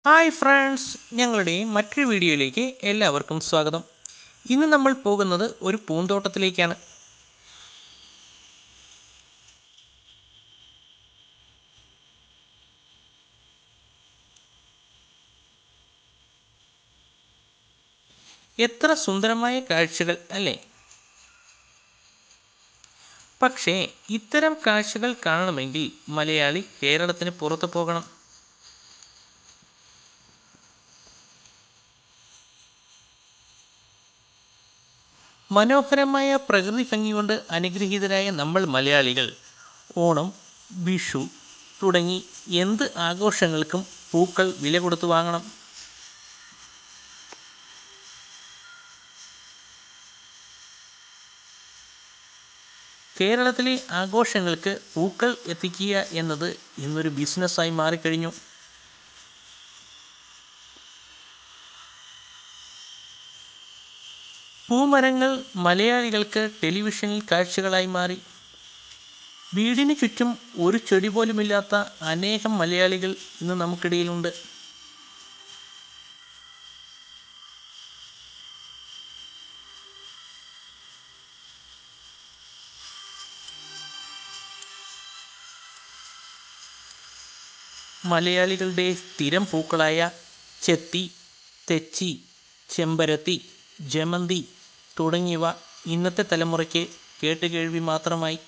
Hi friends, ഞങ്ങളുടെ മറ്റൊരു വീഡിയോയിലേക്ക് എല്ലാവർക്കും സ്വാഗതം. ഇന്ന് നമ്മൾ പോകുന്നത് ഒരു പൂന്തോട്ടത്തിലേക്കാണ്. എത്ര സുന്ദരമായ കാഴ്ചകൾ അല്ലേ? പക്ഷേ ഇത്തരം കാഴ്ചകൾ കാണണമെങ്കിൽ മലയാളി കേരളത്തിന് പുറത്തു പോകണം. മനോഹരമായ പ്രകൃതി ഭംഗി കൊണ്ട് അനുഗ്രഹീതരായ നമ്മൾ മലയാളികൾ ഓണം, വിഷു തുടങ്ങി എന്ത് ആഘോഷങ്ങൾക്കും പൂക്കൾ വില കൊടുത്തു വാങ്ങണം. കേരളത്തിലെ ആഘോഷങ്ങൾക്ക് പൂക്കൾ എത്തിക്കുക എന്നത് ഇന്നൊരു ബിസിനസ്സായി മാറിക്കഴിഞ്ഞു. പൂമരങ്ങൾ മലയാളികൾക്ക് ടെലിവിഷനിൽ കാഴ്ചകളായി മാറി. വീടിന് ചുറ്റും ഒരു ചെടി പോലുമില്ലാത്ത അനേകം മലയാളികൾ ഇന്ന് നമുക്കിടയിലുണ്ട്. മലയാളികളുടെ സ്ഥിരം പൂക്കളായ ചെത്തി, തെച്ചി, ചെമ്പരത്തി, ജമന്തി തുടങ്ങിയവ ഇന്നത്തെ തലമുറയ്ക്ക് കേട്ടുകേൾവി മാത്രമായി.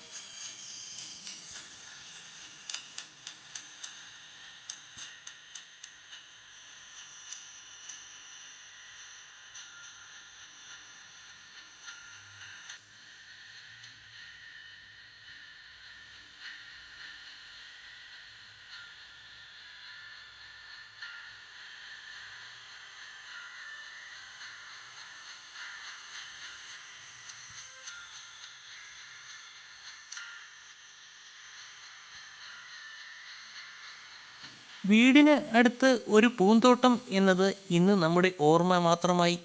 വീടിന് അടുത്ത് ഒരു പൂന്തോട്ടം എന്നത് ഇന്ന് നമ്മുടെ ഓർമ്മ മാത്രമായി.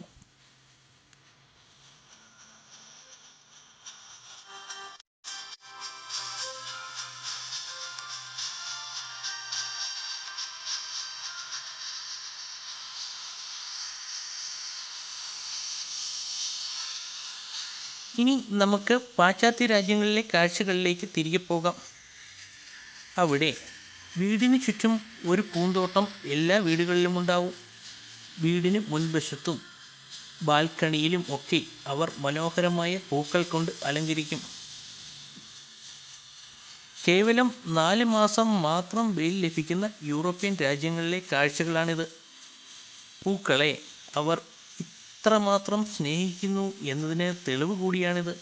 ഇനി നമുക്ക് പാശ്ചാത്യ രാജ്യങ്ങളിലെ കാഴ്ചകളിലേക്ക് തിരികെ പോകാം. അവിടെ വീടിന് ചുറ്റും ഒരു പൂന്തോട്ടം എല്ലാ വീടുകളിലും ഉണ്ടാവും. വീടിന് മുൻവശത്തും ബാൽക്കണിയിലും ഒക്കെ അവർ മനോഹരമായ പൂക്കൾ കൊണ്ട് അലങ്കരിക്കും. കേവലം 4 മാസം മാത്രം വെയിൽ ലഭിക്കുന്ന യൂറോപ്യൻ രാജ്യങ്ങളിലെ കാഴ്ചകളാണിത്. പൂക്കളെ അവർ ഇത്രമാത്രം സ്നേഹിക്കുന്നു എന്നതിന് തെളിവ് കൂടിയാണിത്.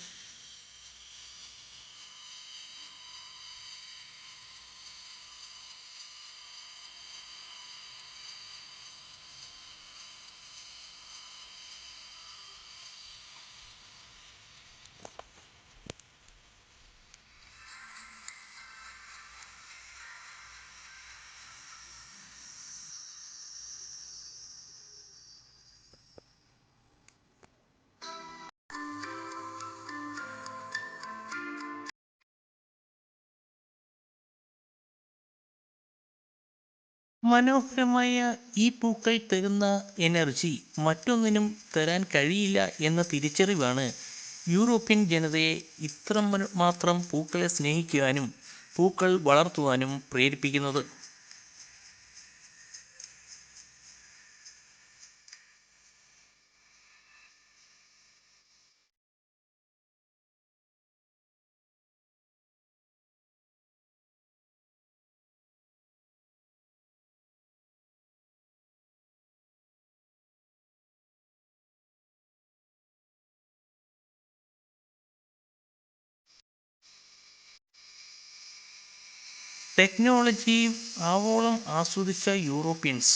മനോഹരമായ ഈ പൂക്കൾ തരുന്ന എനർജി മറ്റൊന്നിനും തരാൻ കഴിയില്ല എന്ന തിരിച്ചറിവാണ് യൂറോപ്യൻ ജനതയെ ഇത്രമാത്രം പൂക്കളെ സ്നേഹിക്കുവാനും പൂക്കൾ വളർത്തുവാനും പ്രേരിപ്പിക്കുന്നത്. ടെക്നോളജി ആവോളം ആസ്വദിച്ച യൂറോപ്യൻസ്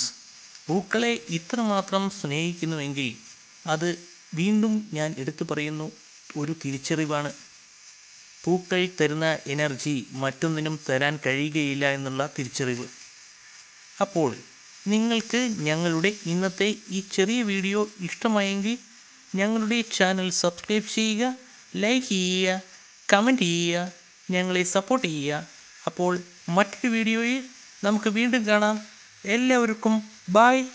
പൂക്കളെ ഇത്രമാത്രം സ്നേഹിക്കുന്നുവെങ്കിൽ അത് വീണ്ടും ഞാൻ എടുത്തു പറയുന്നു, ഒരു തിരിച്ചറിവാണ്. പൂക്കൾ തരുന്ന എനർജി മറ്റൊന്നിനും തരാൻ കഴിയുകയില്ല എന്നുള്ള തിരിച്ചറിവ്. അപ്പോൾ നിങ്ങൾക്ക് ഞങ്ങളുടെ ഇന്നത്തെ ഈ ചെറിയ വീഡിയോ ഇഷ്ടമായെങ്കിൽ ഞങ്ങളുടെ ചാനൽ സബ്സ്ക്രൈബ് ചെയ്യുക, ലൈക്ക് ചെയ്യുക, കമൻറ്റ് ചെയ്യുക, ഞങ്ങളെ സപ്പോർട്ട് ചെയ്യുക. അപ്പോൾ മറ്റൊരു വീഡിയോയിൽ നമുക്ക് വീണ്ടും കാണാം. എല്ലാവർക്കും ബൈ.